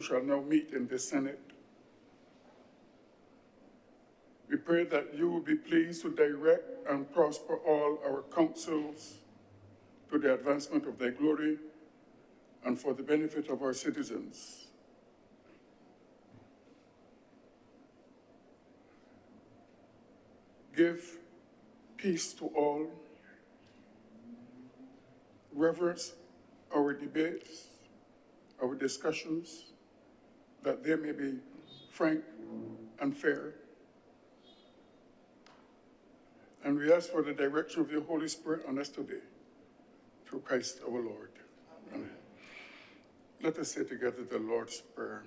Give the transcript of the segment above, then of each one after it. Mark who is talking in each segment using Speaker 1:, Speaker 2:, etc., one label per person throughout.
Speaker 1: shall now meet in the Senate. We pray that you will be pleased to direct and prosper all our councils to the advancement of thy glory and for the benefit of our citizens. Give peace to all, reverence our debates, our discussions, that they may be frank and fair. And we ask for the direction of your Holy Spirit on us today, through Christ our Lord. Amen. Let us say together the Lord's Prayer.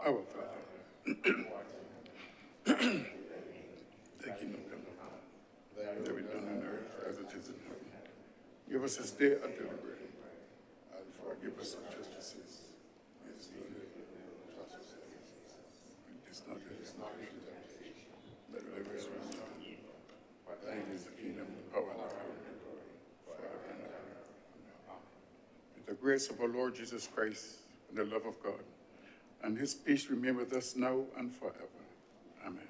Speaker 1: Our Father, thy kingdom come, thy will be done on earth as it is in heaven. Give us this day our daily bread, and forgive us our trespasses. It's not but deliver us from evil. Thine is the kingdom, the power, and the glory, forever and ever. With the grace of our Lord Jesus Christ, and the love of God, and his peace remain with us now and forever. Amen.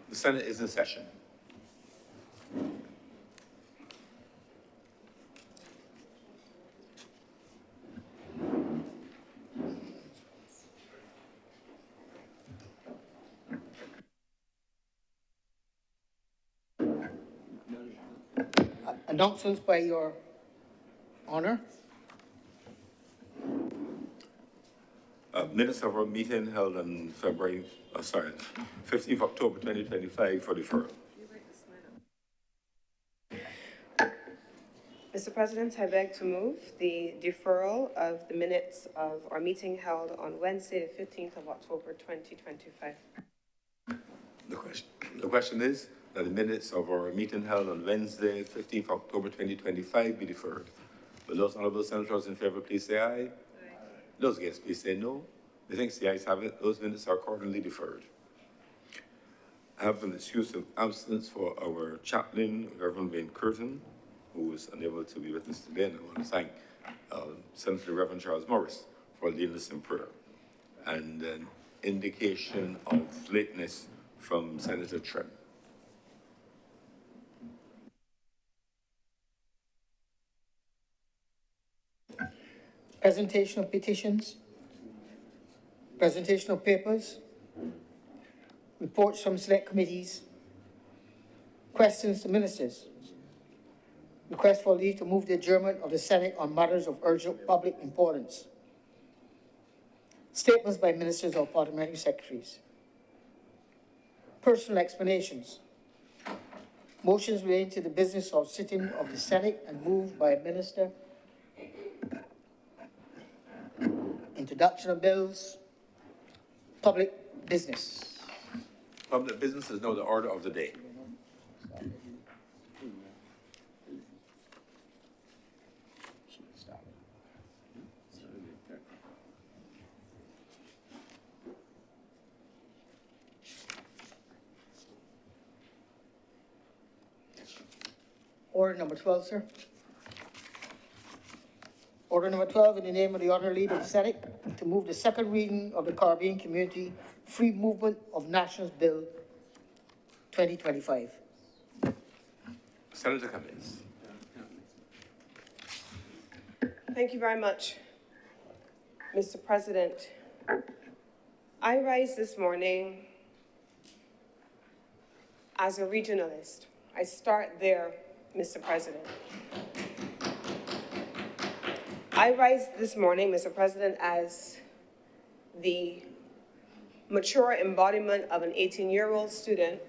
Speaker 2: The Senate is in session.
Speaker 3: Announcements by Your Honor.
Speaker 2: Minutes of our meeting held on 15th October 2025 for deferral.
Speaker 4: Mr. President, I beg to move the deferral of the minutes of our meeting held on Wednesday, the 15th of October, 2025.
Speaker 2: The question is that the minutes of our meeting held on Wednesday, 15th October 2025 be deferred. Will those honorable senators in favor please say aye? Aye. Those against please say no. The thanks the ayes have it. Those minutes are accordingly deferred. I have an excuse of absence for our chaplain, Reverend Wayne Curtin, who is unable to be with us today, and I want to thank Senator Reverend Charles Morris for leading us in prayer, and an indication of lateness from Senator Trent.
Speaker 3: Presentation of petitions. Presentation of papers. Reports from select committees. Questions to ministers. Request for leave to move the adjournment of the Senate on matters of urgent public importance. Statements by ministers or parliamentary secretaries. Personal explanations. Motions relating to the business of sitting of the Senate and moved by a minister. Introduction of bills. Public business.
Speaker 2: Public business is now the order of the day.
Speaker 3: Order number 12, sir. Order number 12, in the name of the Honourable Leader of the Senate, to move the second reading of the Caribbean Community Free Movement of Nationals Bill 2025.
Speaker 2: Senator Cummings.
Speaker 4: Thank you very much, Mr. President. I rise this morning as a regionalist. I start there, Mr. President. I rise this morning, Mr. President, as the mature embodiment of an 18-year-old student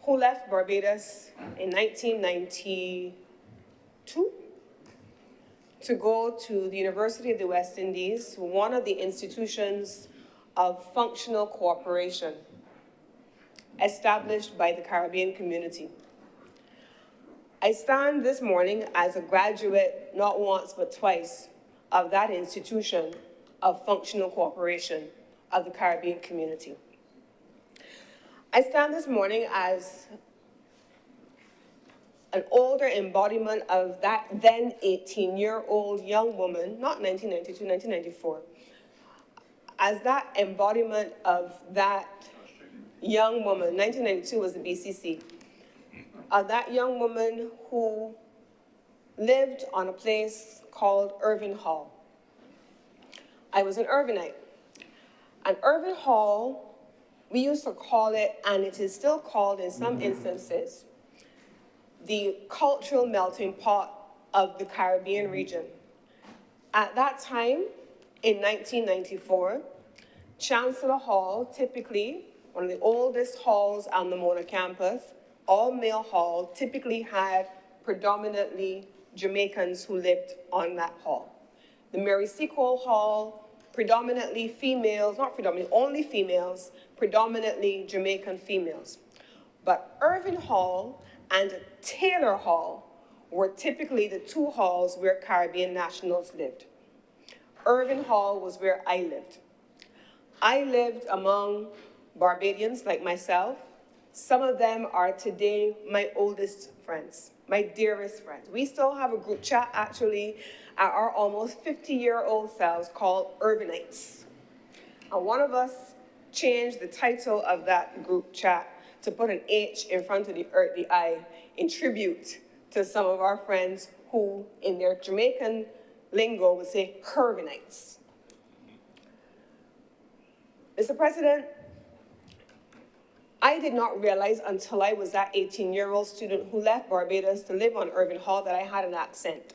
Speaker 4: who left Barbados in 1992 to go to the University of the West Indies, one of the institutions of functional cooperation established by the Caribbean community. I stand this morning as a graduate, not once but twice, of that institution of functional cooperation of the Caribbean community. I stand this morning as an older embodiment of that then 18-year-old young woman, not 1992, 1994, as that embodiment of that young woman, 1992 was the BCC, of that young woman who lived on a place called Irving Hall. I was an Irvingite. And Irving Hall, we used to call it, and it is still called in some instances, the cultural melting pot of the Caribbean region. At that time, in 1994, Chancellor Hall, typically one of the oldest halls on the Mona campus, all-male hall, typically had predominantly Jamaicans who lived on that hall. The Mary Seacole Hall, predominantly females, not predominantly, only females, predominantly Jamaican females. But Irving Hall and Taylor Hall were typically the two halls where Caribbean nationals lived. Irving Hall was where I lived. I lived among Barbadians like myself. Some of them are today my oldest friends, my dearest friends. We still have a group chat actually at our almost 50-year-old selves called Irvingites. And one of us changed the title of that group chat to put an H in front of the I in tribute to some of our friends who, in their Jamaican lingo, would say Irvingites. Mr. President, I did not realize until I was that 18-year-old student who left Barbados to live on Irving Hall that I had an accent.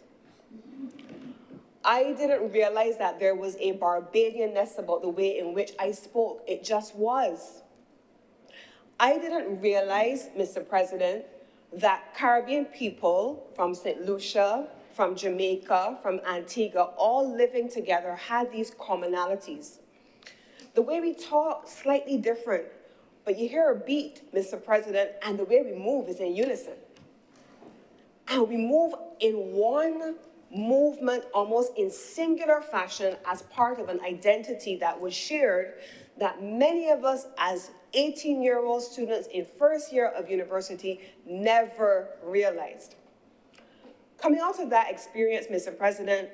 Speaker 4: I didn't realize that there was a Barbadianness about the way in which I spoke. It just was. I didn't realize, Mr. President, that Caribbean people from St. Lucia, from Jamaica, from Antigua, all living together had these commonalities. The way we talk, slightly different, but you hear a beat, Mr. President, and the way we move is in unison. And we move in one movement, almost in singular fashion, as part of an identity that was shared, that many of us as 18-year-old students in first year of university never realized. Coming out of that experience, Mr. President,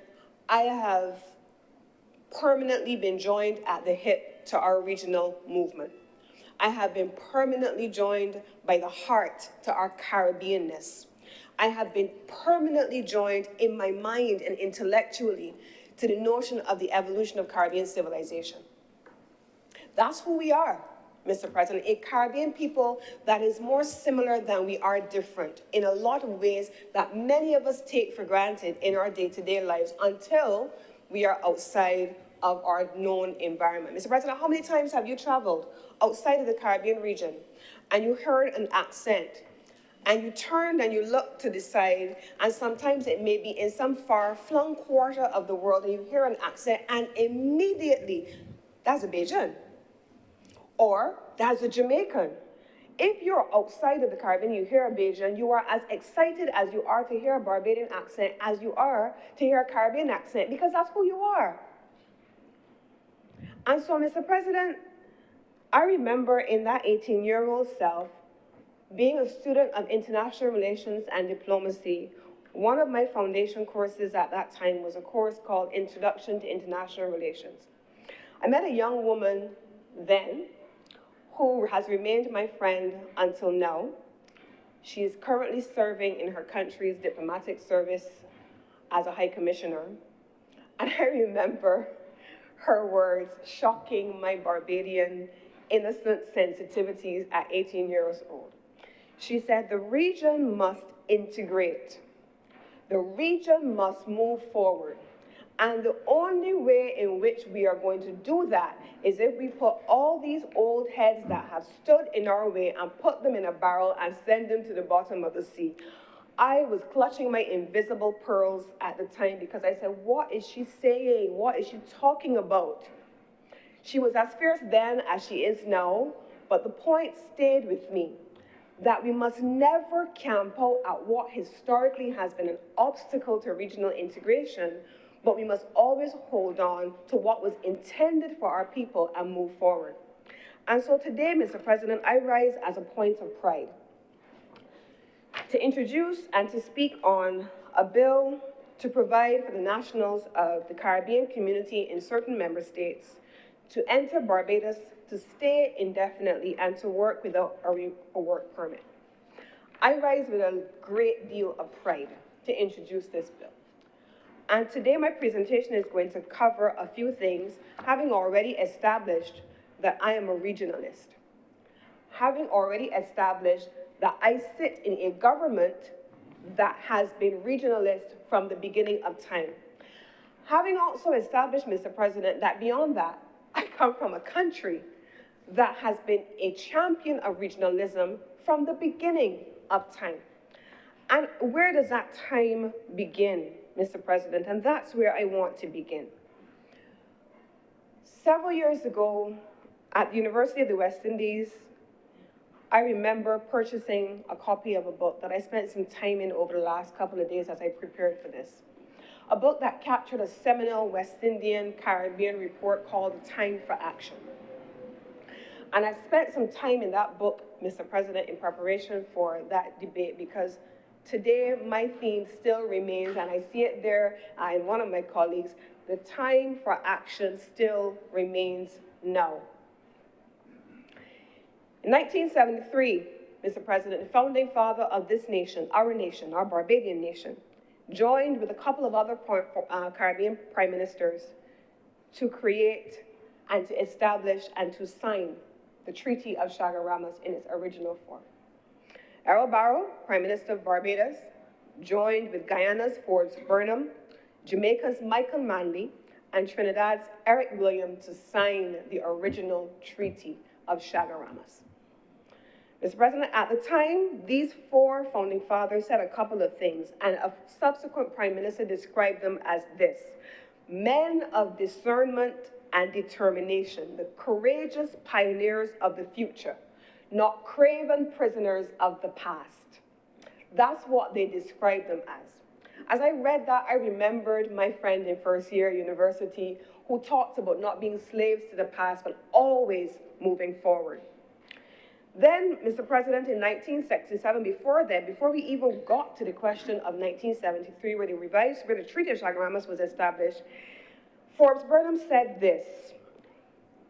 Speaker 4: I have permanently been joined at the hip to our regional movement. I have been permanently joined by the heart to our Caribbeanness. I have been permanently joined in my mind and intellectually to the notion of the evolution of Caribbean civilization. That's who we are, Mr. President, a Caribbean people that is more similar than we are different in a lot of ways that many of us take for granted in our day-to-day lives until we are outside of our known environment. Mr. President, how many times have you traveled outside of the Caribbean region and you heard an accent and you turned and you looked to the side, and sometimes it may be in some far-flung quarter of the world, and you hear an accent, and immediately, that's a Bajan, or that's a Jamaican. If you're outside of the Caribbean, you hear a Bajan, you are as excited as you are to hear a Barbadian accent as you are to hear a Caribbean accent, because that's who you are. And so, Mr. President, I remember in that 18-year-old self, being a student of international relations and diplomacy, one of my foundation courses at that time was a course called Introduction to International Relations. I met a young woman then who has remained my friend until now. She is currently serving in her country's diplomatic service as a high commissioner. And I remember her words shocking my Barbadian innocent sensitivities at 18 years old. She said, the region must integrate. The region must move forward. And the only way in which we are going to do that is if we put all these old heads that have stood in our way and put them in a barrel and send them to the bottom of the sea. I was clutching my invisible pearls at the time because I said, what is she saying? What is she talking about? She was as fierce then as she is now, but the point stayed with me, that we must never camp out at what historically has been an obstacle to regional integration, but we must always hold on to what was intended for our people and move forward. And so today, Mr. President, I rise as a point of pride to introduce and to speak on a bill to provide for the nationals of the Caribbean community in certain member states to enter Barbados, to stay indefinitely, and to work without a work permit. I rise with a great deal of pride to introduce this bill. And today my presentation is going to cover a few things, having already established that I am a regionalist, having already established that I sit in a government that has been regionalist from the beginning of time. Having also established, Mr. President, that beyond that, I come from a country that has been a champion of regionalism from the beginning of time. And where does that time begin, Mr. President? And that's where I want to begin. Several years ago, at the University of the West Indies, I remember purchasing a copy of a book that I spent some time in over the last couple of days as I prepared for this. A book that captured a seminal West Indian Caribbean report called Time for Action. And I spent some time in that book, Mr. President, in preparation for that debate, because today my theme still remains, and I see it there in one of my colleagues, the time for action still remains now. In 1973, Mr. President, the founding father of this nation, our Barbadian nation, joined with a couple of other Caribbean prime ministers to create and to establish and to sign the Treaty of Chaguaramas in its original form. Errol Barrow, Prime Minister of Barbados, joined with Guyana's Forbes Burnham, Jamaica's Michael Manley, and Trinidad's Eric Williams to sign the original Treaty of Chaguaramas. Mr. President, at the time, these four founding fathers said a couple of things, and a subsequent prime minister described them as this: men of discernment and determination, the courageous pioneers of the future, not craven prisoners of the past. That's what they described them as. As I read that, I remembered my friend in first year university who talked about not being slaves to the past, but always moving forward. Then, Mr. President, in 1967, before we even got to the question of 1973, where the Treaty of Chaguaramas was established, Forbes Burnham said this.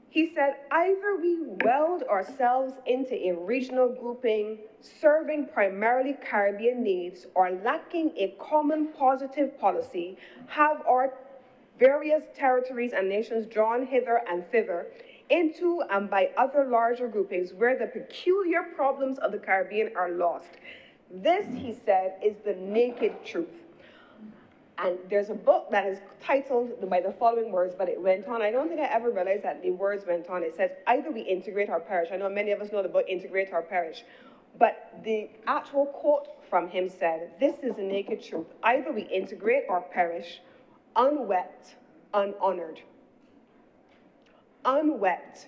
Speaker 4: He said, either we weld ourselves into a regional grouping serving primarily Caribbean needs, or lacking a common positive policy, have our various territories and nations drawn hither and thither into and by other larger groupings where the peculiar problems of the Caribbean are lost. This, he said, is the naked truth. And there's a book that is titled by the following words, but it went on. I don't think I ever realized that the words went on. It says, either we integrate or perish. I know many of us know the book Integrate or Perish. But the actual quote from him said, this is the naked truth. Either we integrate or perish, unwept, unhonored. Unwept,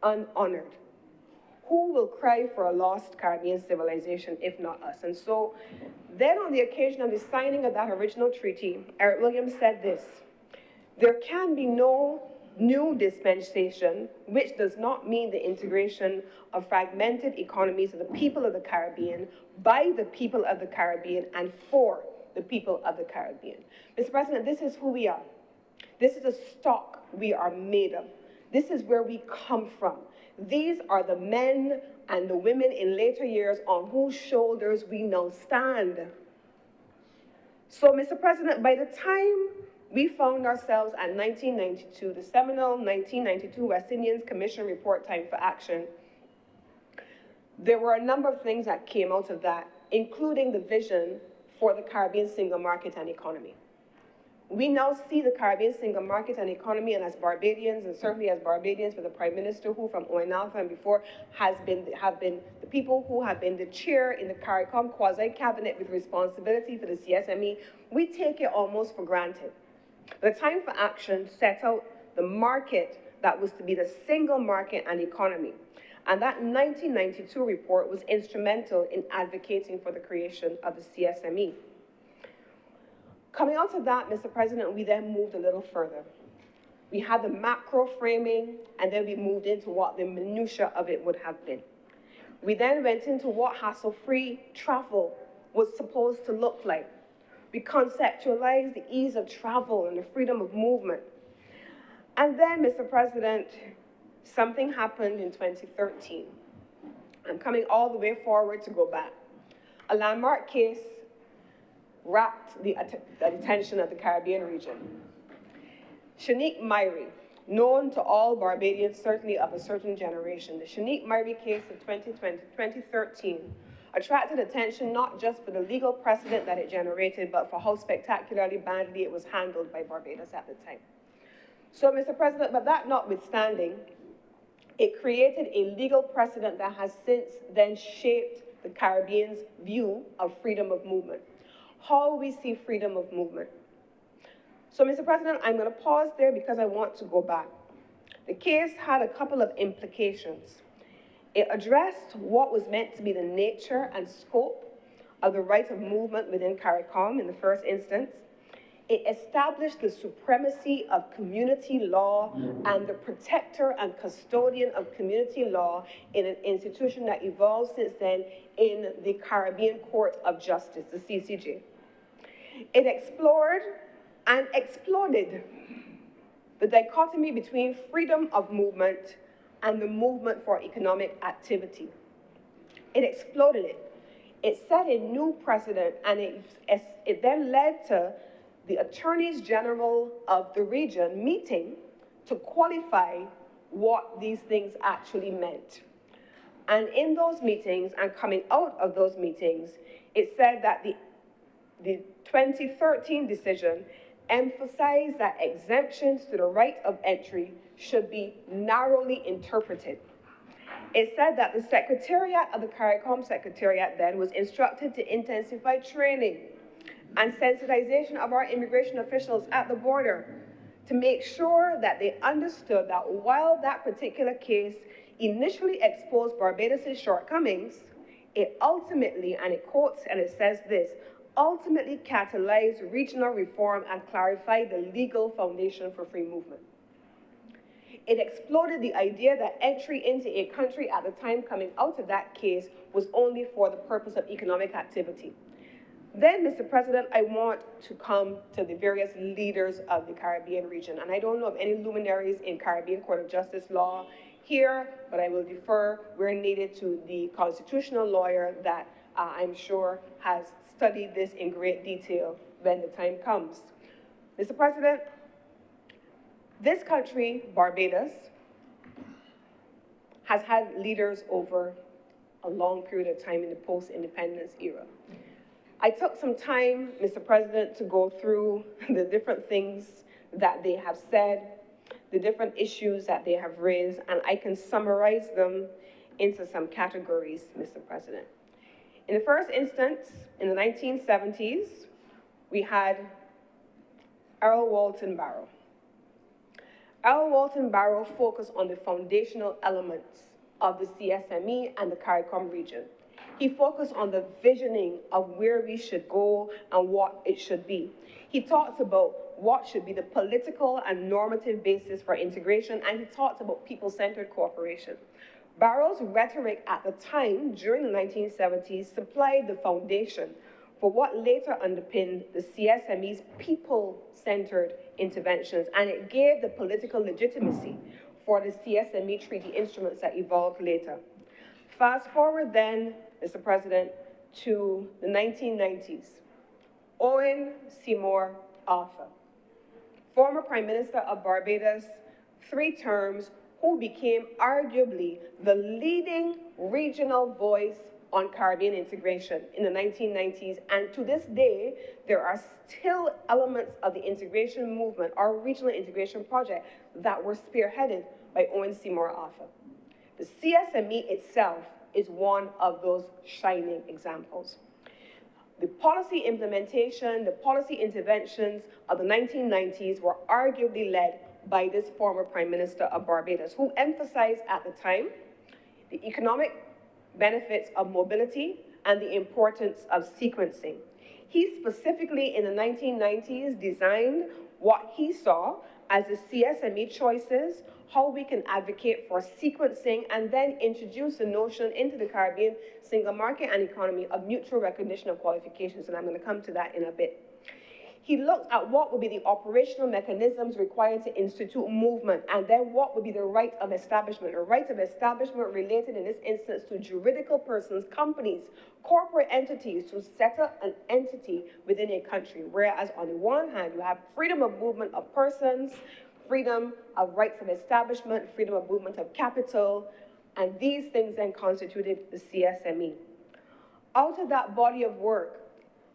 Speaker 4: unhonored. Who will cry for a lost Caribbean civilization if not us? And so then on the occasion of the signing of that original treaty, Eric Williams said this: there can be no new dispensation which does not mean the integration of fragmented economies of the people of the Caribbean by the people of the Caribbean and for the people of the Caribbean. Mr. President, this is who we are. This is the stock we are made of. This is where we come from. These are the men and the women in later years on whose shoulders we now stand. So, Mr. President, by the time we found ourselves at 1992, the seminal 1992 West Indians Commission report, Time for Action, there were a number of things that came out of that, including the vision for the Caribbean single market and economy. We now see the Caribbean single market and economy, and as Barbadians, and certainly as Barbadians with a prime minister who from Owen Alpha and before have been the people who have been the chair in the CARICOM quasi-cabinet with responsibility for the CSME, we take it almost for granted. The Time for Action set out the market that was to be the single market and economy. And that 1992 report was instrumental in advocating for the creation of the CSME. Coming out of that, Mr. President, we then moved a little further. We had the macro framing, and then we moved into what the minutiae of it would have been. We then went into what hassle-free travel was supposed to look like. We conceptualized the ease of travel and the freedom of movement. And then, Mr. President, something happened in 2013. I'm coming all the way forward to go back. A landmark case wrapped the attention of the Caribbean region. Shanique Myrie, known to all Barbadians, certainly of a certain generation, the Shanique Myrie case of 2013 attracted attention not just for the legal precedent that it generated, but for how spectacularly badly it was handled by Barbados at the time. So, Mr. President, but that notwithstanding, it created a legal precedent that has since then shaped the Caribbean's view of freedom of movement, how we see freedom of movement. So, Mr. President, I'm going to pause there because I want to go back. The case had a couple of implications. It addressed what was meant to be the nature and scope of the right of movement within CARICOM in the first instance. It established the supremacy of community law and the protector and custodian of community law in an institution that evolved since then in the Caribbean Court of Justice, the CCJ. It explored and exploded the dichotomy between freedom of movement and the movement for economic activity. It exploded it. It set a new precedent, and it then led to the attorneys general of the region meeting to qualify what these things actually meant. And in those meetings, and coming out of those meetings, it said that the 2013 decision emphasized that exemptions to the right of entry should be narrowly interpreted. It said that the Secretariat of the CARICOM Secretariat then was instructed to intensify training and sensitization of our immigration officials at the border to make sure that they understood that while that particular case initially exposed Barbados' shortcomings, it ultimately, and it quotes and it says this, ultimately catalyzed regional reform and clarified the legal foundation for free movement. It exploded the idea that entry into a country at the time coming out of that case was only for the purpose of economic activity. Then, Mr. President, I want to come to the various leaders of the Caribbean region. And I don't know of any luminaries in Caribbean Court of Justice law here, but I will defer where needed to the constitutional lawyer that I'm sure has studied this in great detail when the time comes. Mr. President, this country, Barbados, has had leaders over a long period of time in the post-independence era. I took some time, Mr. President, to go through the different things that they have said, the different issues that they have raised, and I can summarize them into some categories, Mr. President. In the first instance, in the 1970s, we had Earl Walton Barrow. Earl Walton Barrow focused on the foundational elements of the CSME and the CARICOM region. He focused on the visioning of where we should go and what it should be. He talked about what should be the political and normative basis for integration, and he talked about people-centered cooperation. Barrow's rhetoric at the time, during the 1970s, supplied the foundation for what later underpinned the CSME's people-centered interventions, and it gave the political legitimacy for the CSME treaty instruments that evolved later. Fast forward then, Mr. President, to the 1990s. Owen Seymour Arthur, former Prime Minister of Barbados, 3 terms, who became arguably the leading regional voice on Caribbean integration in the 1990s. And to this day, there are still elements of the integration movement, our regional integration project, that were spearheaded by Owen Seymour Arthur. The CSME itself is one of those shining examples. The policy implementation, the policy interventions of the 1990s were arguably led by this former Prime Minister of Barbados, who emphasized at the time the economic benefits of mobility and the importance of sequencing. He specifically in the 1990s designed what he saw as the CSME choices, how we can advocate for sequencing, and then introduce the notion into the Caribbean single market and economy of mutual recognition of qualifications, and I'm going to come to that in a bit. He looked at what would be the operational mechanisms required to institute movement, and then what would be the right of establishment. A right of establishment related in this instance to juridical persons, companies, corporate entities to set up an entity within a country. Whereas on the one hand, you have freedom of movement of persons, freedom of rights of establishment, freedom of movement of capital, and these things then constituted the CSME. Out of that body of work,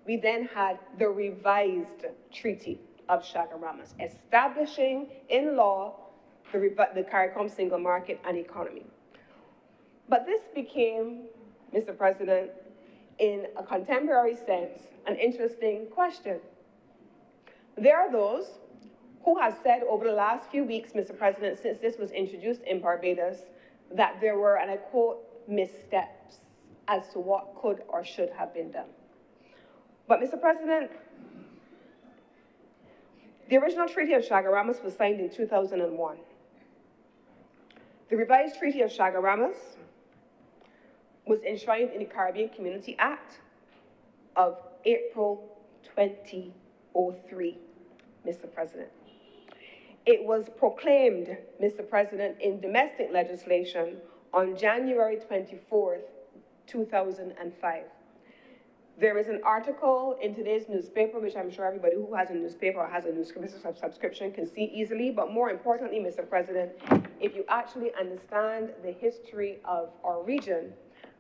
Speaker 4: we then had the revised Treaty of Chaguaramas, establishing in law the CARICOM single market and economy. But this became, Mr. President, in a contemporary sense, an interesting question. There are those who have said over the last few weeks, Mr. President, since this was introduced in Barbados, that there were, and I quote, missteps as to what could or should have been done. But, Mr. President, the original Treaty of Chaguaramas was signed in 2001. The revised Treaty of Chaguaramas was enshrined in the Caribbean Community Act of April 2003, Mr. President. It was proclaimed, Mr. President, in domestic legislation on January 24th, 2005. There is an article in today's newspaper, which I'm sure everybody who has a newspaper or has a newspaper subscription can see easily, but more importantly, Mr. President, if you actually understand the history of our region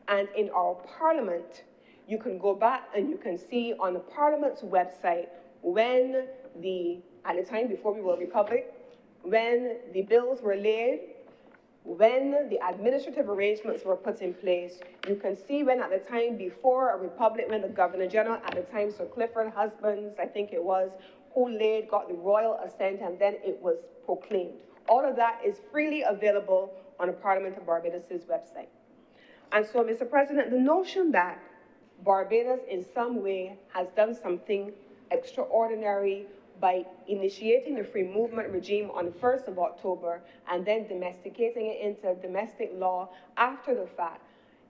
Speaker 4: and in our parliament, you can go back and you can see on the parliament's website when at the time before we were a republic, when the bills were laid, when the administrative arrangements were put in place. You can see when at the time before a republic, when the Governor General at the time, Sir Clifford Husbands, I think it was, who got the royal assent, and then it was proclaimed. All of that is freely available on the Parliament of Barbados' website. And so, Mr. President, the notion that Barbados in some way has done something extraordinary by initiating the free movement regime on the 1st of October and then domesticating it into domestic law after the fact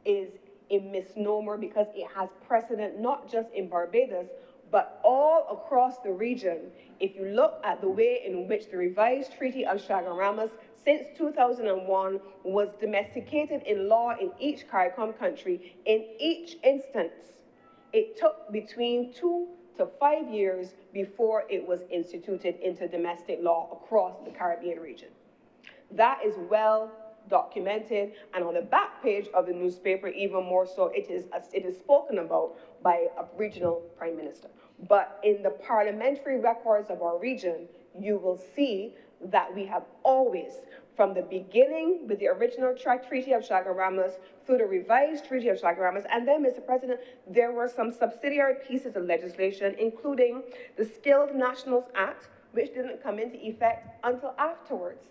Speaker 4: is a misnomer, because it has precedent not just in Barbados, but all across the region. If you look at the way in which the revised Treaty of Chaguaramas since 2001 was domesticated in law in each CARICOM country, in each instance, it took between 2 to 5 years before it was instituted into domestic law across the Caribbean region. That is well documented, and on the back page of the newspaper, even more so, it is spoken about by a regional prime minister. But in the parliamentary records of our region, you will see that we have always, from the beginning with the original Treaty of Chaguaramas through the revised Treaty of Chaguaramas, and then, Mr. President, there were some subsidiary pieces of legislation, including the Skilled Nationals Act, which didn't come into effect until afterwards.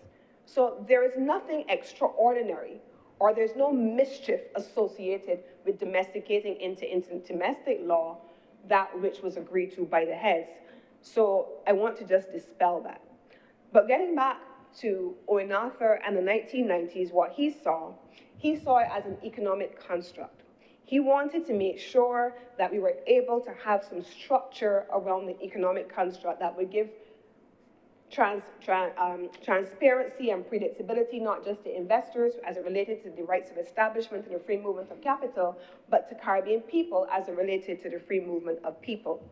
Speaker 4: So there is nothing extraordinary, or there's no mischief associated with domesticating into domestic law that which was agreed to by the heads. So I want to just dispel that. But getting back to Owen Arthur and the 1990s, what he saw it as an economic construct. He wanted to make sure that we were able to have some structure around the economic construct that would give transparency and predictability, not just to investors as it related to the rights of establishment and the free movement of capital, but to Caribbean people as it related to the free movement of people.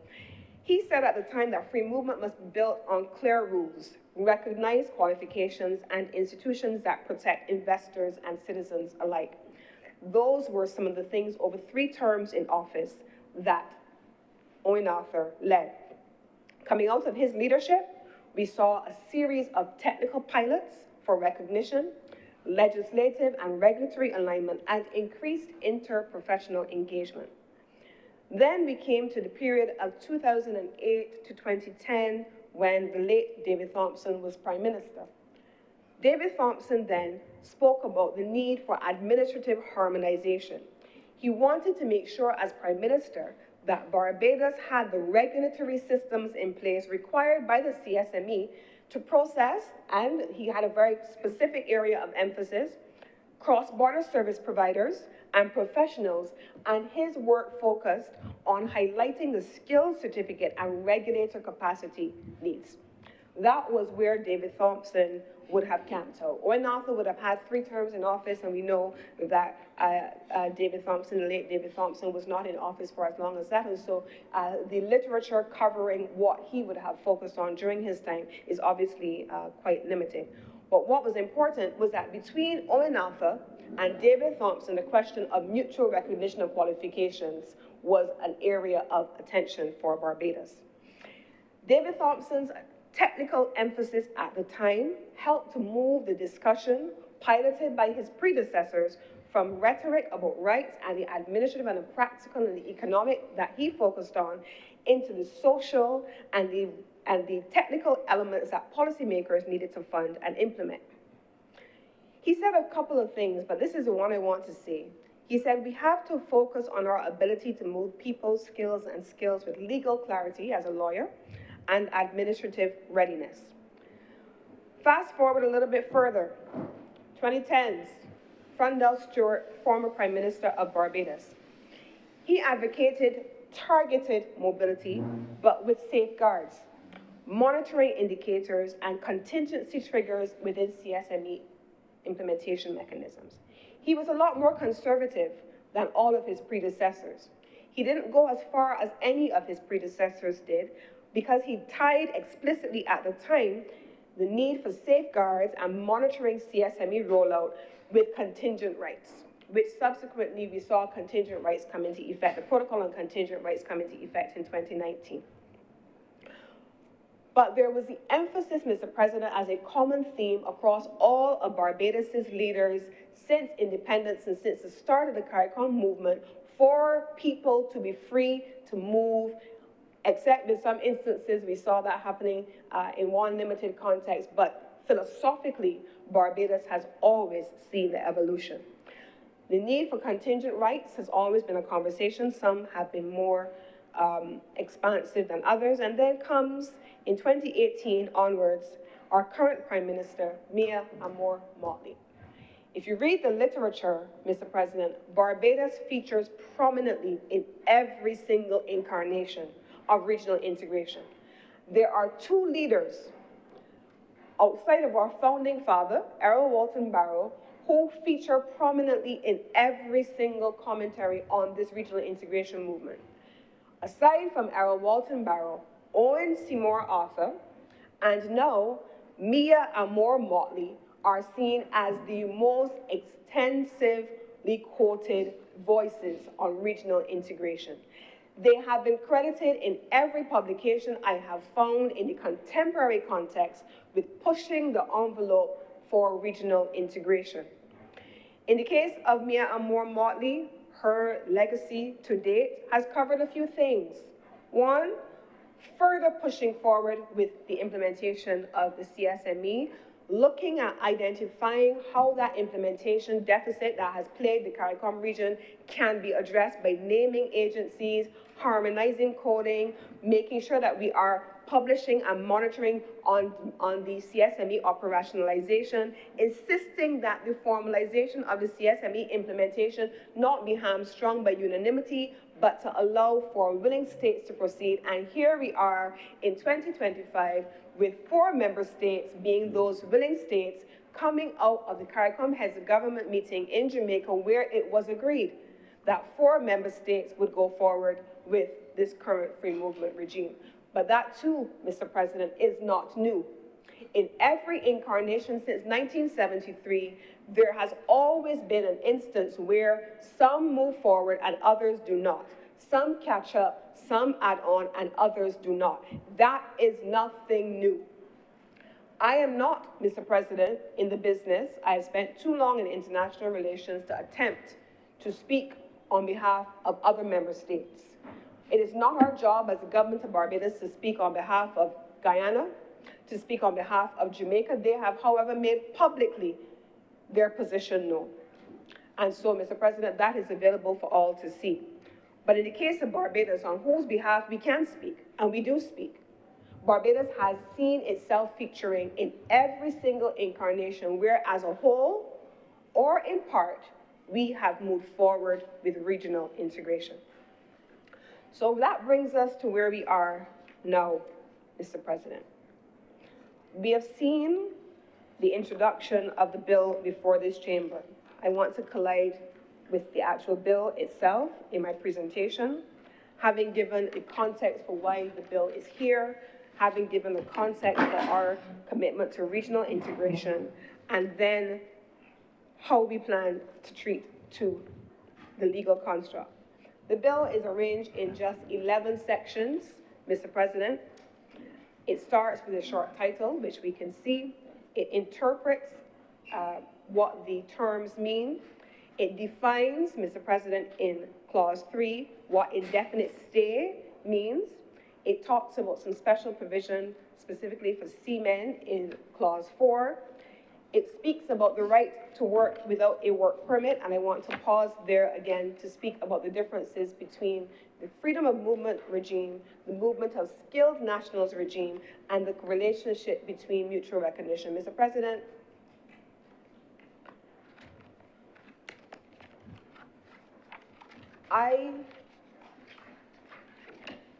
Speaker 4: He said at the time that free movement must be built on clear rules, recognized qualifications, and institutions that protect investors and citizens alike. Those were some of the things over 3 terms in office that Owen Arthur led. Coming out of his leadership, we saw a series of technical pilots for recognition, legislative and regulatory alignment, and increased interprofessional engagement. Then we came to the period of 2008 to 2010, when the late David Thompson was Prime Minister. David Thompson then spoke about the need for administrative harmonization. He wanted to make sure, as Prime Minister, that Barbados had the regulatory systems in place required by the CSME to process, and he had a very specific area of emphasis, cross-border service providers and professionals, and his work focused on highlighting the skills certificate and regulator capacity needs. That was where David Thompson would have camped out. Owen Arthur would have had 3 terms in office, and we know that David Thompson, the late David Thompson, was not in office for as long as that, and so the literature covering what he would have focused on during his time is obviously quite limited. But what was important was that between Owen Arthur and David Thompson, the question of mutual recognition of qualifications was an area of attention for Barbados. David Thompson's technical emphasis at the time helped to move the discussion piloted by his predecessors from rhetoric about rights and the administrative and the practical and the economic that he focused on into the social and the technical elements that policymakers needed to fund and implement. He said a couple of things, but this is the one I want to say. He said, we have to focus on our ability to move people's skills and skills with legal clarity as a lawyer and administrative readiness. Fast forward a little bit further, 2010s, Frundell Stewart, former Prime Minister of Barbados. He advocated targeted mobility, but with safeguards, monitoring indicators, and contingency triggers within CSME implementation mechanisms. He was a lot more conservative than all of his predecessors. He didn't go as far as any of his predecessors did, because he tied explicitly at the time the need for safeguards and monitoring CSME rollout with contingent rights, which subsequently we saw contingent rights come into effect, the protocol on contingent rights come into effect in 2019. But there was the emphasis, Mr. President, as a common theme across all of Barbados's leaders since independence and since the start of the CARICOM movement for people to be free to move, except in some instances we saw that happening in one limited context, but philosophically, Barbados has always seen the evolution. The need for contingent rights has always been a conversation. Some have been more expansive than others, and then comes in 2018 onwards, our current Prime Minister, Mia Amour-Motley. If you read the literature, Mr. President, Barbados features prominently in every single incarnation of regional integration. There are 2 leaders outside of our founding father, Errol Walton Barrow, who feature prominently in every single commentary on this regional integration movement. Aside from Errol Walton Barrow, Owen Seymour Arthur, and now Mia Amour-Motley are seen as the most extensively quoted voices on regional integration. They have been credited in every publication I have found in the contemporary context with pushing the envelope for regional integration. In the case of Mia Amour-Motley, her legacy to date has covered a few things. One, further pushing forward with the implementation of the CSME, looking at identifying how that implementation deficit that has plagued the CARICOM region can be addressed by naming agencies, harmonizing coding, making sure that we are publishing and monitoring on the CSME operationalization, insisting that the formalization of the CSME implementation not be hamstrung by unanimity, but to allow for willing states to proceed. And here we are in 2025 with 4 member states being those willing states coming out of the CARICOM Heads of Government meeting in Jamaica, where it was agreed that 4 member states would go forward with this current free movement regime. But that too, Mr. President, is not new. In every incarnation since 1973, there has always been an instance where some move forward and others do not. Some catch up, some add on, and others do not. That is nothing new. I am not, Mr. President, in the business. I have spent too long in international relations to attempt to speak on behalf of other member states. It is not our job as the government of Barbados to speak on behalf of Guyana, to speak on behalf of Jamaica. They have, however, made publicly their position known. And so, Mr. President, that is available for all to see. But in the case of Barbados, on whose behalf we can speak, and we do speak, Barbados has seen itself featuring in every single incarnation where, as a whole or in part, we have moved forward with regional integration. So that brings us to where we are now, Mr. President. We have seen the introduction of the bill before this chamber. I want to collide with the actual bill itself in my presentation, having given a context for why the bill is here, having given the context for our commitment to regional integration, and then how we plan to treat to the legal construct. The bill is arranged in just 11 sections, Mr. President. It starts with a short title, which we can see. It interprets what the terms mean. It defines, Mr. President, in Clause 3, what indefinite stay means. It talks about some special provision specifically for seamen in Clause 4. It speaks about the right to work without a work permit, and I want to pause there again to speak about the differences between the freedom of movement regime, the movement of skilled nationals regime, and the relationship between mutual recognition. Mr. President,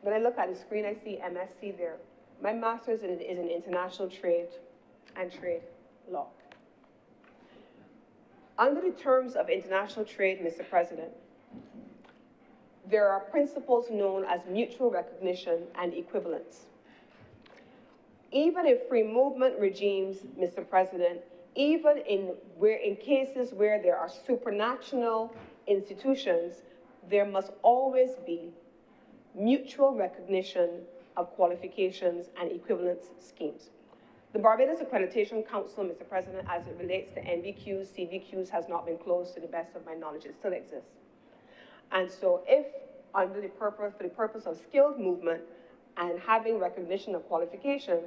Speaker 4: when I look at the screen, I see MSc there. My master's is in international trade and trade law. Under the terms of international trade, Mr. President, there are principles known as mutual recognition and equivalence. Even in free movement regimes, Mr. President, even in cases where there are supranational institutions, there must always be mutual recognition of qualifications and equivalence schemes. The Barbados Accreditation Council, Mr. President, as it relates to NVQs, CVQs, has not been closed to the best of my knowledge. It still exists. And so if, for the purpose of skilled movement and having recognition of qualifications,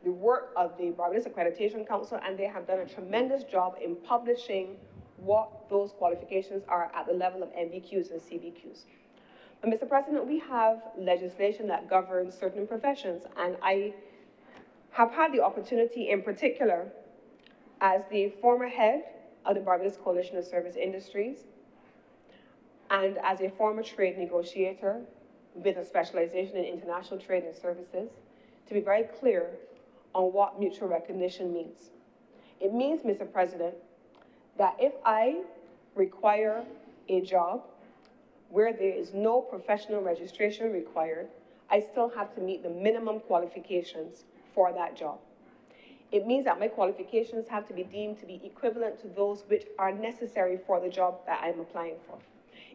Speaker 4: the work of the Barbados Accreditation Council, and they have done a tremendous job in publishing what those qualifications are at the level of NVQs and CVQs. But Mr. President, we have legislation that governs certain professions, and I have had the opportunity in particular as the former head of the Barbados Coalition of Service Industries and as a former trade negotiator with a specialization in international trade and services to be very clear on what mutual recognition means. It means, Mr. President, that if I require a job where there is no professional registration required, I still have to meet the minimum qualifications for that job. It means that my qualifications have to be deemed to be equivalent to those which are necessary for the job that I'm applying for.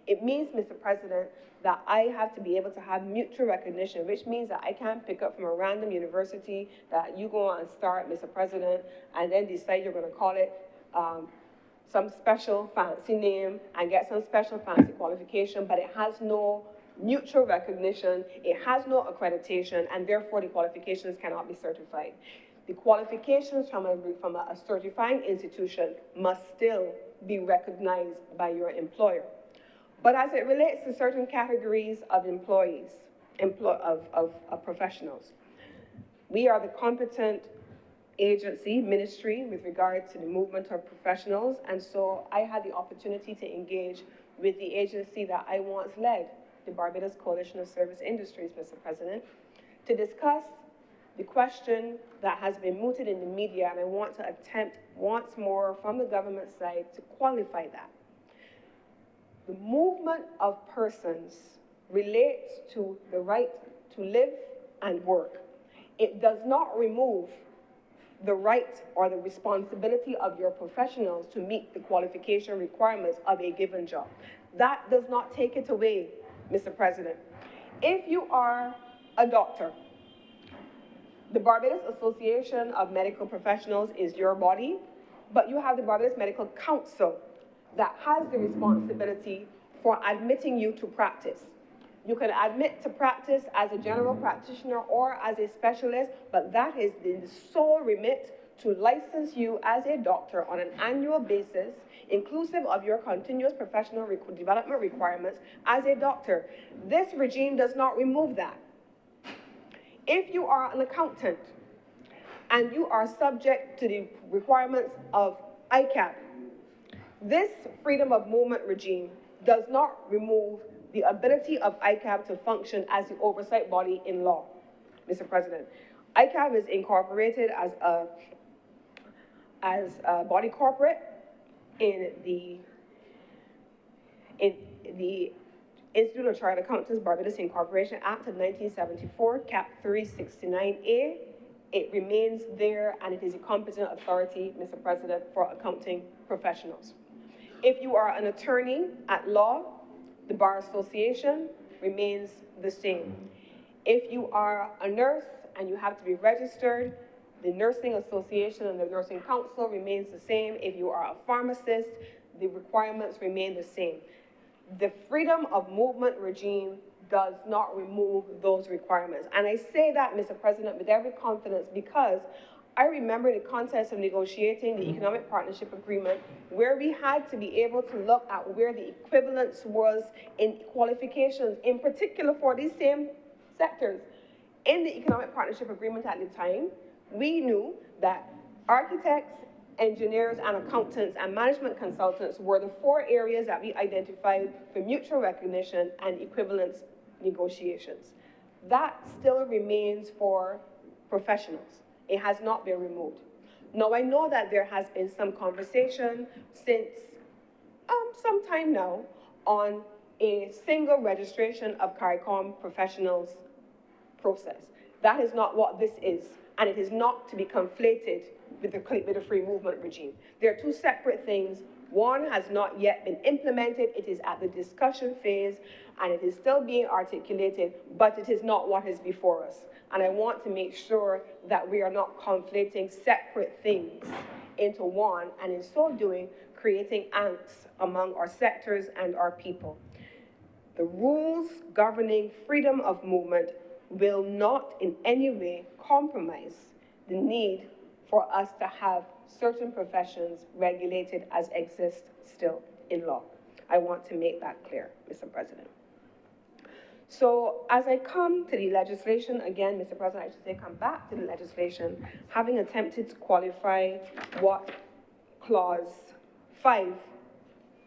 Speaker 4: It means, Mr. President, that I have to be able to have mutual recognition, which means that I can't pick up from a random university that you go on and start, Mr. President, and then decide you're going to call it some special fancy name and get some special fancy qualification, but it has no mutual recognition, it has no accreditation, and therefore the qualifications cannot be certified. The qualifications from a certifying institution must still be recognized by your employer. But as it relates to certain categories of employees, of professionals, we are the competent agency, ministry, with regard to the movement of professionals, and so I had the opportunity to engage with the agency that I once led, the Barbados Coalition of Service Industries, Mr. President, to discuss the question that has been mooted in the media, and I want to attempt once more from the government side to qualify that. The movement of persons relates to the right to live and work. It does not remove the right or the responsibility of your professionals to meet the qualification requirements of a given job. That does not take it away, Mr. President. If you are a doctor, the Barbados Association of Medical Professionals is your body, but you have the Barbados Medical Council that has the responsibility for admitting you to practice. You can admit to practice as a general practitioner or as a specialist, but that is the sole remit to license you as a doctor on an annual basis, inclusive of your continuous professional development requirements as a doctor. This regime does not remove that. If you are an accountant and you are subject to the requirements of ICAP, this freedom of movement regime does not remove the ability of ICAP to function as the oversight body in law, Mr. President. ICAP is incorporated as a body corporate in the Institute of Chartered Accountants Barbados Incorporation Act of 1974, Cap 369A. It remains there, and it is a competent authority, Mr. President, for accounting professionals. If you are an attorney at law, the Bar Association remains the same. If you are a nurse and you have to be registered, the Nursing Association and the Nursing Council remains the same. If you are a pharmacist, the requirements remain the same. The freedom of movement regime does not remove those requirements. And I say that, Mr. President, with every confidence because I remember the context of negotiating the Economic Partnership Agreement where we had to be able to look at where the equivalence was in qualifications, in particular for these same sectors. In the Economic Partnership Agreement at the time, we knew that architects, engineers, and accountants and management consultants were the 4 areas that we identified for mutual recognition and equivalence negotiations. That still remains for professionals. It has not been removed. Now, I know that there has been some conversation since some time now on a single registration of CARICOM professionals process. That is not what this is, and it is not to be conflated with the free movement regime. They're 2 separate things. One has not yet been implemented. It is at the discussion phase, and it is still being articulated, but it is not what is before us. And I want to make sure that we are not conflating separate things into one, and in so doing, creating angst among our sectors and our people. The rules governing freedom of movement will not in any way compromise the need for us to have certain professions regulated as exist still in law. I want to make that clear, Mr. President. So as I come to the legislation, again, Mr. President, I should say come back to the legislation, having attempted to qualify what Clause 5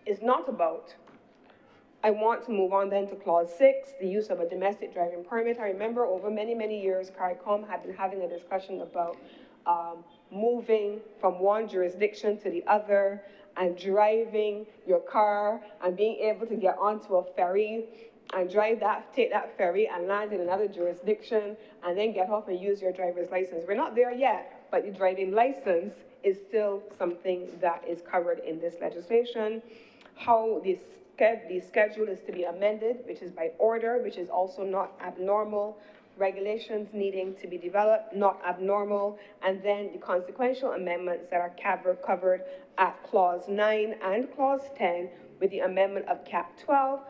Speaker 4: is not about, I want to move on then to Clause 6, the use of a domestic driving permit. I remember over many, many years, CARICOM had been having a discussion about moving from one jurisdiction to the other and driving your car and being able to get onto a ferry and take that ferry and land in another jurisdiction and then get off and use your driver's license. We're not there yet, but the driving license is still something that is covered in this legislation. How the schedule is to be amended, which is by order, which is also not abnormal. Regulations needing to be developed, not abnormal, and then the consequential amendments that are covered at Clause 9 and Clause 10 with the amendment of Cap 12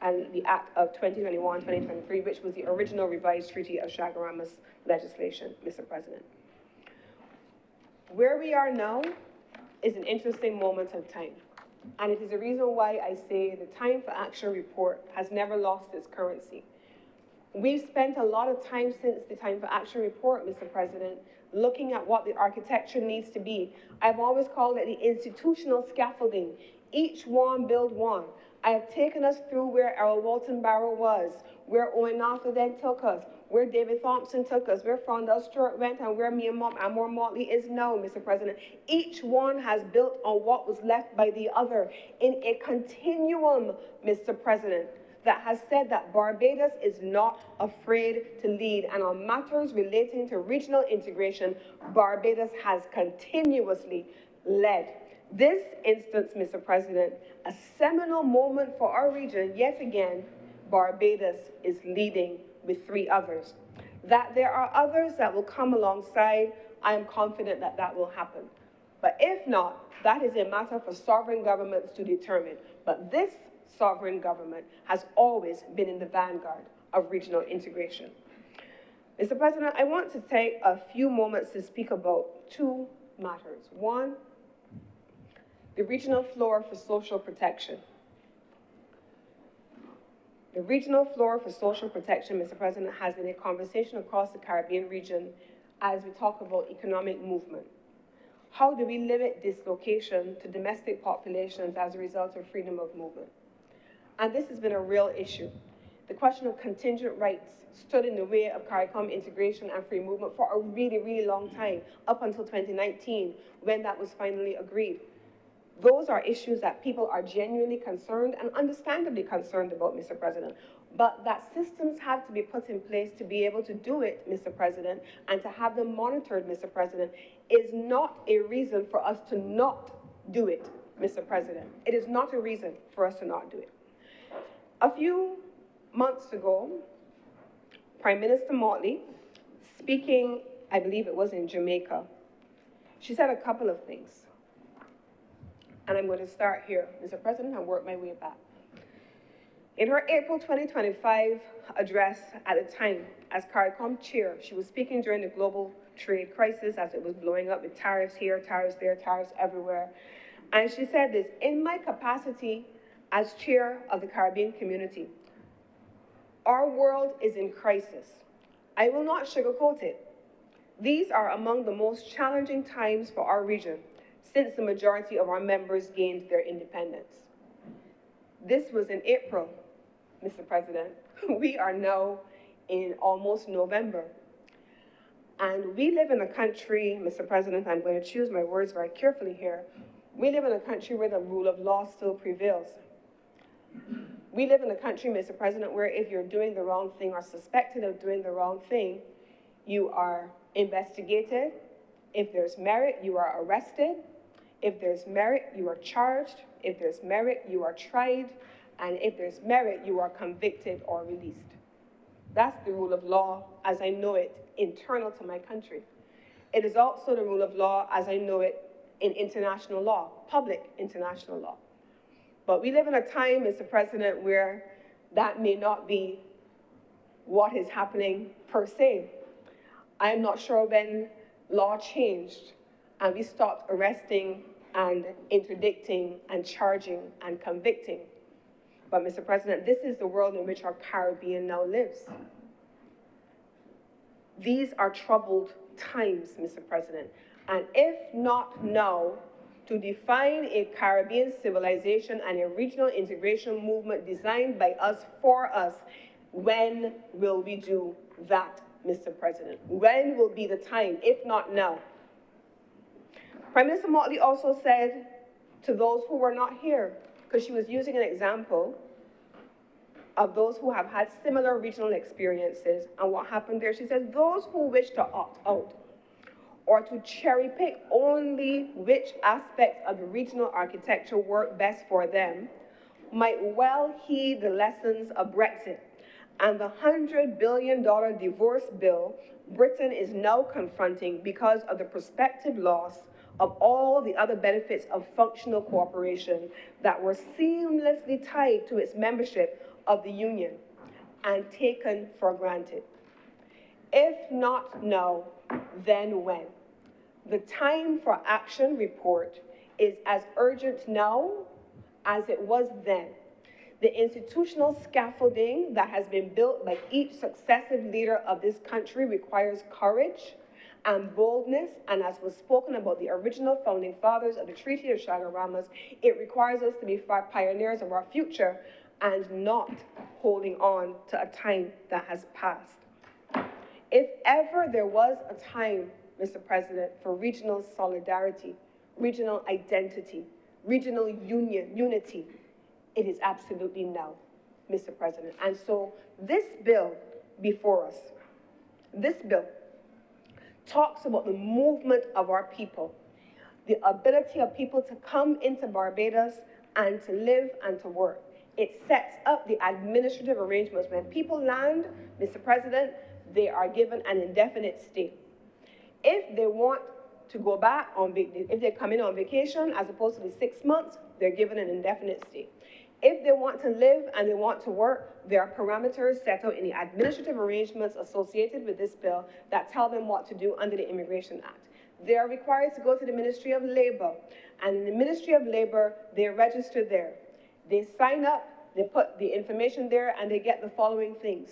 Speaker 4: and the Act of 2021-2023, which was the original revised Treaty of Chaguaramas legislation, Mr. President. Where we are now is an interesting moment of time, and it is the reason why I say the Time for Action report has never lost its currency. We've spent a lot of time since the Time for Action report, Mr. President, looking at what the architecture needs to be. I've always called it the institutional scaffolding. Each one build one. I have taken us through where Errol Walton Barrow was, where Owen Arthur then took us, where David Thompson took us, where Frondell Stewart went, and where Amor Motley is now, Mr. President. Each one has built on what was left by the other in a continuum, Mr. President, that has said that Barbados is not afraid to lead. And on matters relating to regional integration, Barbados has continuously led. This instance, Mr. President, a seminal moment for our region, yet again, Barbados is leading with 3 others. That there are others that will come alongside, I am confident that that will happen. But if not, that is a matter for sovereign governments to determine. But this sovereign government has always been in the vanguard of regional integration. Mr. President, I want to take a few moments to speak about two matters. One, the regional floor for social protection. The regional floor for social protection, Mr. President, has been a conversation across the Caribbean region as we talk about economic movement. How do we limit dislocation to domestic populations as a result of freedom of movement? And this has been a real issue. The question of contingent rights stood in the way of CARICOM integration and free movement for a really, really long time, up until 2019, when that was finally agreed. Those are issues that people are genuinely concerned and understandably concerned about, Mr. President. But that systems have to be put in place to be able to do it, Mr. President, and to have them monitored, Mr. President, is not a reason for us to not do it, Mr. President. It is not a reason for us to not do it. A few months ago, Prime Minister Motley, speaking, I believe it was in Jamaica, she said a couple of things. And I'm going to start here, Mr. President, and work my way back. In her April 2025 address at the time as CARICOM chair, she was speaking during the global trade crisis as it was blowing up with tariffs here, tariffs there, tariffs everywhere. And she said this, in my capacity as chair of the Caribbean community, our world is in crisis. I will not sugarcoat it. These are among the most challenging times for our region since the majority of our members gained their independence. This was in April, Mr. President. We are now in almost November. And we live in a country, Mr. President, I'm going to choose my words very carefully here. We live in a country where the rule of law still prevails. We live in a country, Mr. President, where if you're doing the wrong thing or suspected of doing the wrong thing, you are investigated. If there's merit, you are arrested. If there's merit, you are charged. If there's merit, you are tried. And if there's merit, you are convicted or released. That's the rule of law as I know it internal to my country. It is also the rule of law as I know it in international law, public international law. But we live in a time, Mr. President, where that may not be what is happening per se. I am not sure when law changed and we stopped arresting and interdicting and charging and convicting. But, Mr. President, this is the world in which our Caribbean now lives. These are troubled times, Mr. President. And if not now, to define a Caribbean civilization and a regional integration movement designed by us for us, when will we do that, Mr. President? When will be the time, if not now? Prime Minister Motley also said to those who were not here, because she was using an example of those who have had similar regional experiences and what happened there. She said, those who wish to opt out or to cherry pick only which aspects of the regional architecture work best for them might well heed the lessons of Brexit and the $100 billion divorce bill Britain is now confronting because of the prospective loss of all the other benefits of functional cooperation that were seamlessly tied to its membership of the Union and taken for granted. If not now, then when? The time for action report is as urgent now as it was then. The institutional scaffolding that has been built by each successive leader of this country requires courage and boldness, and as was spoken about the original founding fathers of the Treaty of Chaguaramas, it requires us to be pioneers of our future and not holding on to a time that has passed. If ever there was a time, Mr. President, for regional solidarity, regional identity, regional unity, it is absolutely now, Mr. President. And so this bill before us, this bill talks about the movement of our people, the ability of people to come into Barbados and to live and to work. It sets up the administrative arrangements. When people land, Mr. President, they are given an indefinite stay. If they want to go back if they come in on vacation, as opposed to the 6 months, they're given an indefinite stay. If they want to live and they want to work, there are parameters set out in the administrative arrangements associated with this bill that tell them what to do under the Immigration Act. They are required to go to the Ministry of Labor, and in the Ministry of Labor, they register there. They sign up, they put the information there, and they get the following things: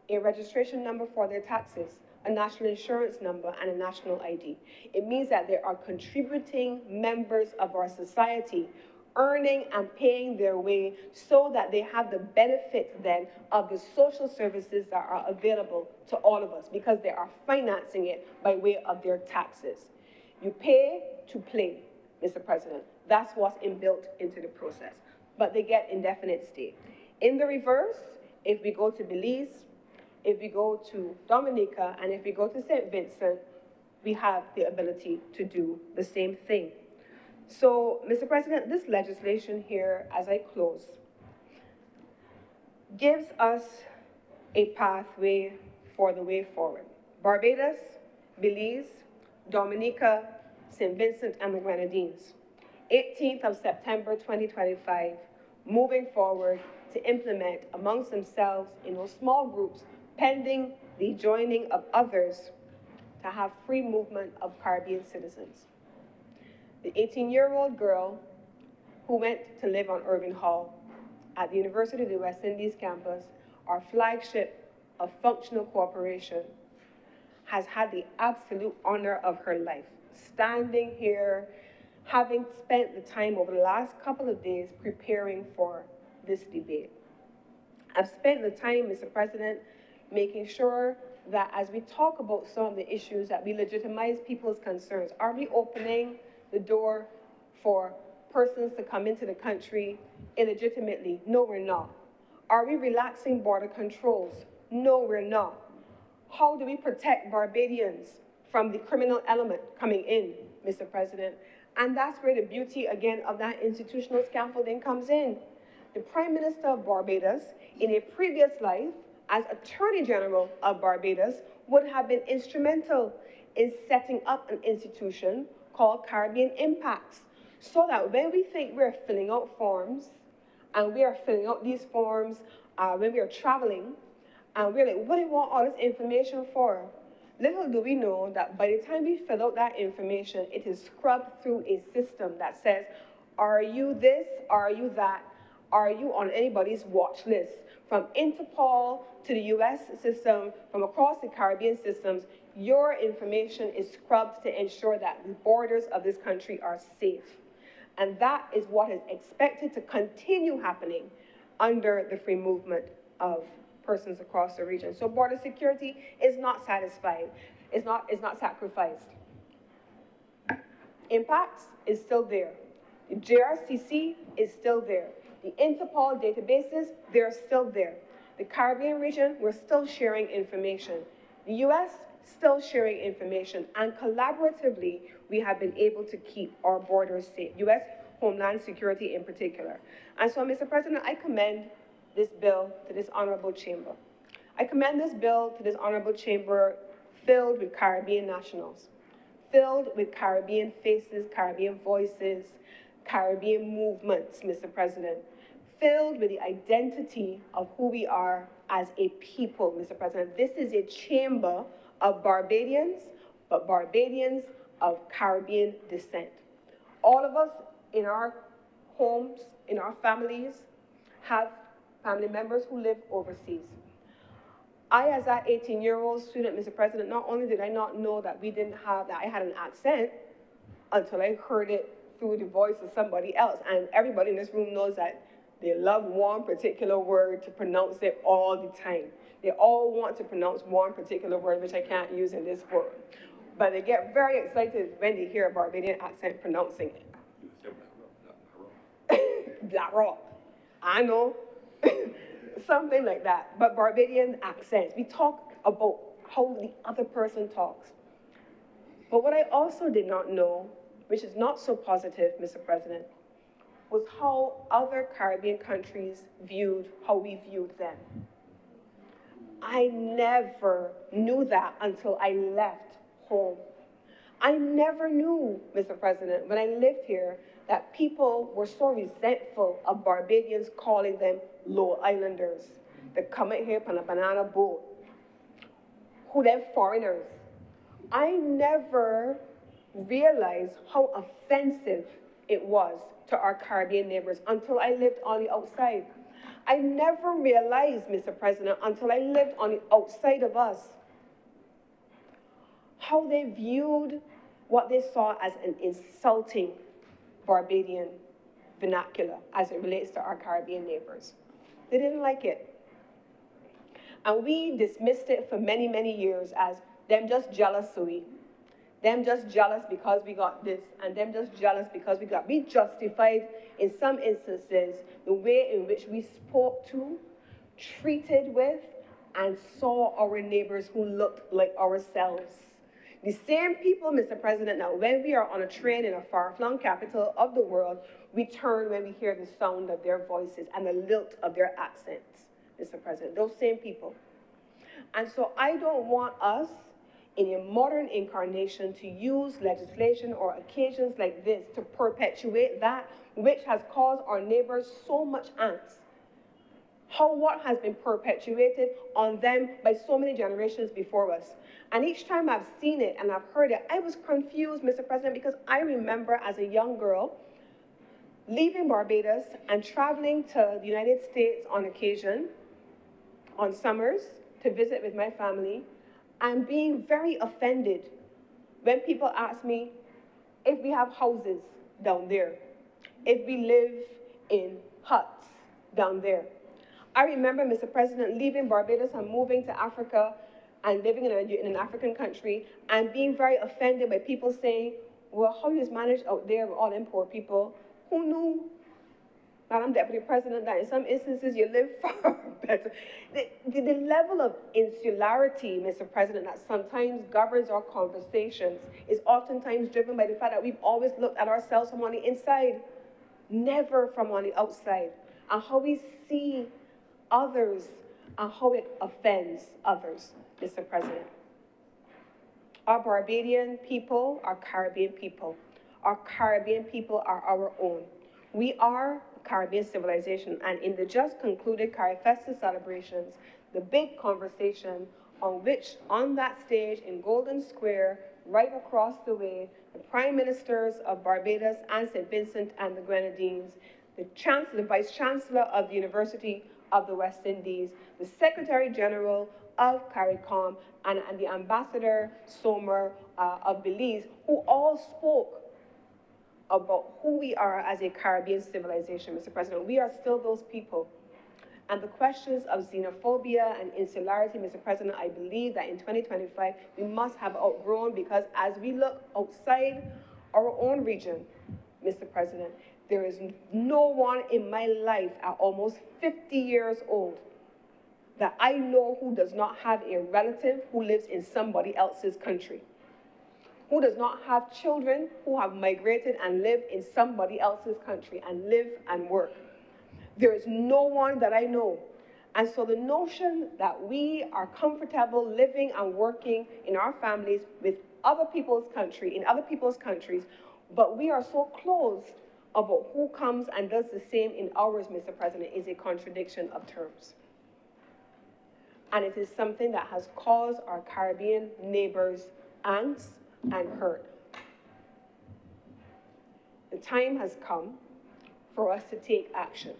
Speaker 4: a registration number for their taxes, a national insurance number, and a national ID. It means that they are contributing members of our society, earning and paying their way so that they have the benefit then of the social services that are available to all of us, because they are financing it by way of their taxes. You pay to play, Mr. President. That's what's inbuilt into the process. But they get indefinite stay. In the reverse, if we go to Belize, if we go to Dominica, and if we go to St. Vincent, we have the ability to do the same thing. So, Mr. President, this legislation here, as I close, gives us a pathway for the way forward. Barbados, Belize, Dominica, St. Vincent, and the Grenadines. 18th of September 2025, moving forward to implement amongst themselves in those small groups, pending the joining of others, to have free movement of Caribbean citizens. The 18-year-old girl who went to live on Irving Hall at the University of the West Indies campus, our flagship of functional cooperation, has had the absolute honor of her life, standing here, having spent the time over the last couple of days preparing for this debate. I've spent the time, Mr. President, making sure that as we talk about some of the issues, that we legitimize people's concerns. Are we opening the door for persons to come into the country illegitimately? No, we're not. Are we relaxing border controls? No, we're not. How do we protect Barbadians from the criminal element coming in, Mr. President? And that's where the beauty, again, of that institutional scaffolding comes in. The Prime Minister of Barbados, in a previous life, as Attorney General of Barbados, would have been instrumental in setting up an institution called Caribbean Impacts, so that when we think we're filling out forms, and we are filling out these forms when we are traveling, and we're like, what do you want all this information for? Little do we know that by the time we fill out that information, it is scrubbed through a system that says, are you this, are you that, are you on anybody's watch list? From Interpol to the US system, from across the Caribbean systems, your information is scrubbed to ensure that the borders of this country are safe. And that is what is expected to continue happening under the free movement of persons across the region. So border security is not satisfied. It's not sacrificed. Impacts is still there. The JRCC is still there. The Interpol databases, they're still there. The Caribbean region, we're still sharing information. The US, still sharing information. And collaboratively, we have been able to keep our borders safe. US Homeland Security in particular. And so, Mr. President, I commend this bill to this honorable chamber. I commend this bill to this honorable chamber filled with Caribbean nationals, filled with Caribbean faces, Caribbean voices, Caribbean movements, Mr. President, filled with the identity of who we are as a people, Mr. President. This is a chamber of Barbadians, but Barbadians of Caribbean descent. All of us in our homes, in our families, have family members who live overseas. I, as that 18-year-old student, Mr. President, not only did I not know that I had an accent until I heard it through the voice of somebody else. And everybody in this room knows that they love one particular word to pronounce it all the time. They all want to pronounce one particular word, which I can't use in this forum. But they get very excited when they hear a Barbadian accent pronouncing it. Black Rock. I know. Something like that. But Barbadian accents. We talk about how the other person talks. But what I also did not know, which is not so positive, Mr. President, was how other Caribbean countries viewed how we viewed them. I never knew that until I left home. I never knew, Mr. President, when I lived here, that people were so resentful of Barbadians calling them low islanders that come out here on a banana boat, who they're foreigners. I never realized how offensive it was to our Caribbean neighbors until I lived on the outside. I never realized, Mr. President, until I lived on the outside of us, how they viewed what they saw as an insulting Barbadian vernacular as it relates to our Caribbean neighbors. They didn't like it. And we dismissed it for many, many years as them just jealous, Suey. Them just jealous because we got this, and them just jealous because we got. We justified, in some instances, the way in which we spoke to, treated with, and saw our neighbors who looked like ourselves. The same people, Mr. President, now when we are on a train in a far-flung capital of the world, we turn when we hear the sound of their voices and the lilt of their accents, Mr. President, those same people. And so I don't want us, in a modern incarnation, to use legislation or occasions like this to perpetuate that which has caused our neighbors so much angst. What has been perpetuated on them by so many generations before us. And each time I've seen it and I've heard it, I was confused, Mr. President, because I remember as a young girl leaving Barbados and traveling to the United States on occasion, on summers, to visit with my family, and being very offended when people ask me if we have houses down there, if we live in huts down there. I remember, Mr. President, leaving Barbados and moving to Africa and living in an African country and being very offended by people saying, well, how you just manage out there with all them poor people? Who knew, Madam Deputy President, that in some instances you live far better? The level of insularity, Mr. President, that sometimes governs our conversations is oftentimes driven by the fact that we've always looked at ourselves from on the inside, never from on the outside, and how we see others and how it offends others, Mr. President. Our Barbadian people are Caribbean people. Our Caribbean people are our own. We are Caribbean civilization, and in the just concluded CariFesta celebrations, the big conversation on which, on that stage in Golden Square, right across the way, the Prime Ministers of Barbados and St. Vincent and the Grenadines, the Chancellor, the Vice Chancellor of the University of the West Indies, the Secretary General of CARICOM, and the Ambassador Sommer of Belize, who all spoke about who we are as a Caribbean civilization, Mr. President. We are still those people. And the questions of xenophobia and insularity, Mr. President, I believe that in 2025, we must have outgrown, because as we look outside our own region, Mr. President, there is no one in my life at almost 50 years old that I know who does not have a relative who lives in somebody else's country, who does not have children who have migrated and live in somebody else's country and live and work. There is no one that I know. And so the notion that we are comfortable living and working in our families with other people's country, in other people's countries, but we are so closed about who comes and does the same in ours, Mr. President, is a contradiction of terms. And it is something that has caused our Caribbean neighbors angst and hurt. The time has come for us to take action.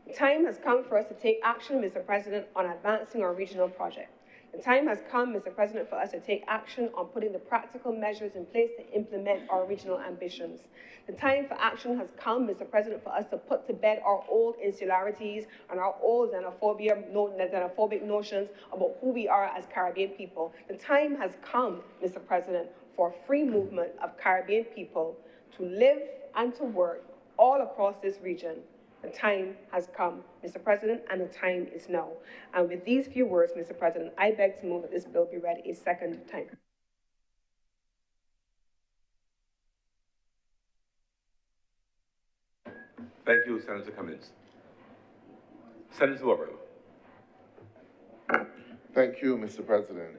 Speaker 4: The time has come for us to take action, Mr. President, on advancing our regional project. The time has come, Mr. President, for us to take action on putting the practical measures in place to implement our regional ambitions. The time for action has come, Mr. President, for us to put to bed our old insularities and our old xenophobic notions about who we are as Caribbean people. The time has come, Mr. President, for free movement of Caribbean people to live and to work all across this region. The time has come, Mr. President, and the time is now. And with these few words, Mr. President, I beg to move that this bill be read a second time.
Speaker 2: Thank you, Senator Cummins. Senator Warren.
Speaker 1: Thank you, Mr. President.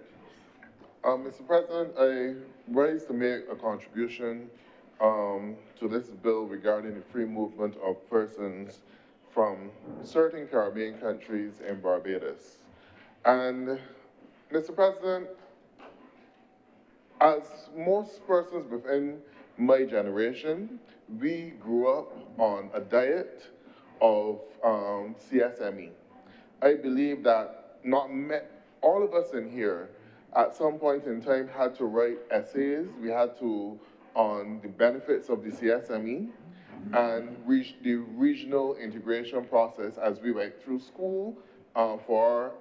Speaker 5: Mr. President, I rise to make a contribution to this bill regarding the free movement of persons from certain Caribbean countries in Barbados. And, Mr. President, as most persons within my generation, we grew up on a diet of CSME. I believe that all of us in here at some point in time had to write essays. We had to on the benefits of the CSME and reach the regional integration process as we went through school for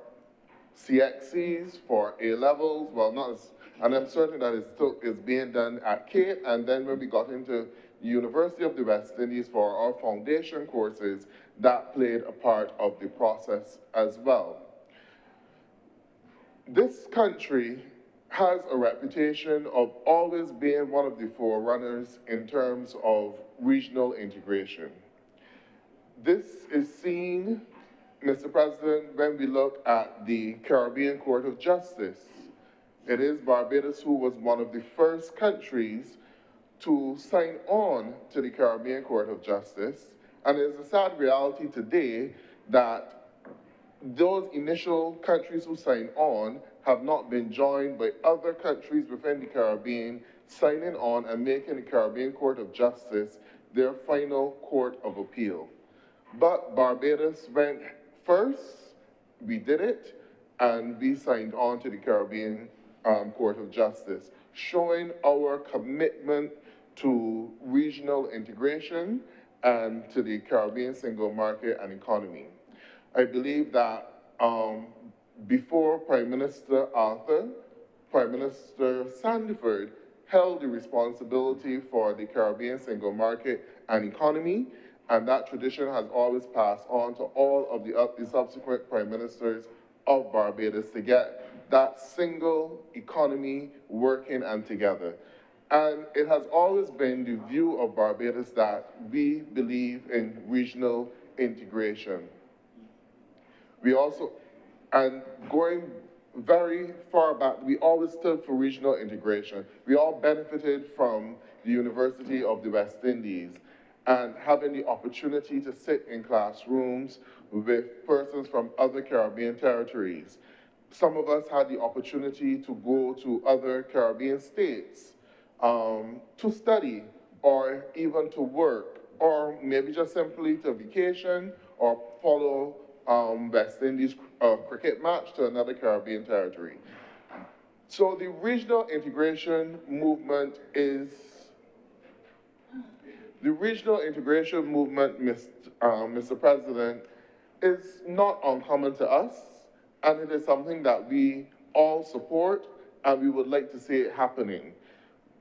Speaker 5: CXCs, for A-levels, well, not as, and I'm certain that it's being done at Cape, and then when we got into University of the West Indies for our foundation courses, that played a part of the process as well. This country has a reputation of always being one of the forerunners in terms of regional integration. This is seen, Mr. President, when we look at the Caribbean Court of Justice. It is Barbados who was one of the first countries to sign on to the Caribbean Court of Justice, and it is a sad reality today that those initial countries who signed on have not been joined by other countries within the Caribbean signing on and making the Caribbean Court of Justice their final court of appeal. But Barbados went first, we did it, and we signed on to the Caribbean Court of Justice, showing our commitment to regional integration and to the Caribbean single market and economy. I believe that before Prime Minister Arthur, Prime Minister Sandiford held the responsibility for the Caribbean single market and economy, and that tradition has always passed on to all of the subsequent Prime Ministers of Barbados to get that single economy working and together. And it has always been the view of Barbados that we believe in regional integration. We also, and going very far back, we always stood for regional integration. We all benefited from the University of the West Indies and having the opportunity to sit in classrooms with persons from other Caribbean territories. Some of us had the opportunity to go to other Caribbean states to study or even to work, or maybe just simply to vacation or follow West Indies cricket match to another Caribbean territory. So the regional integration movement is, Mr. President, is not uncommon to us, and it is something that we all support, and we would like to see it happening.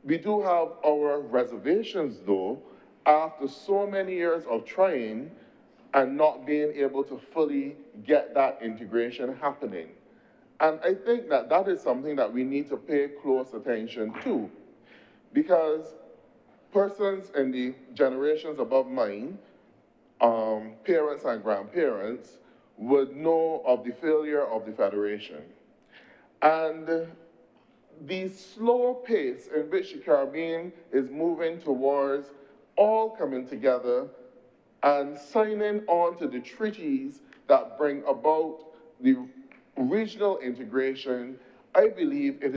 Speaker 5: We do have our reservations, though, after so many years of trying and not being able to fully get that integration happening. And I think that that is something that we need to pay close attention to, because persons in the generations above mine, parents and grandparents, would know of the failure of the Federation. And the slow pace in which the Caribbean is moving towards all coming together and signing on to the treaties that bring about the regional integration, I believe it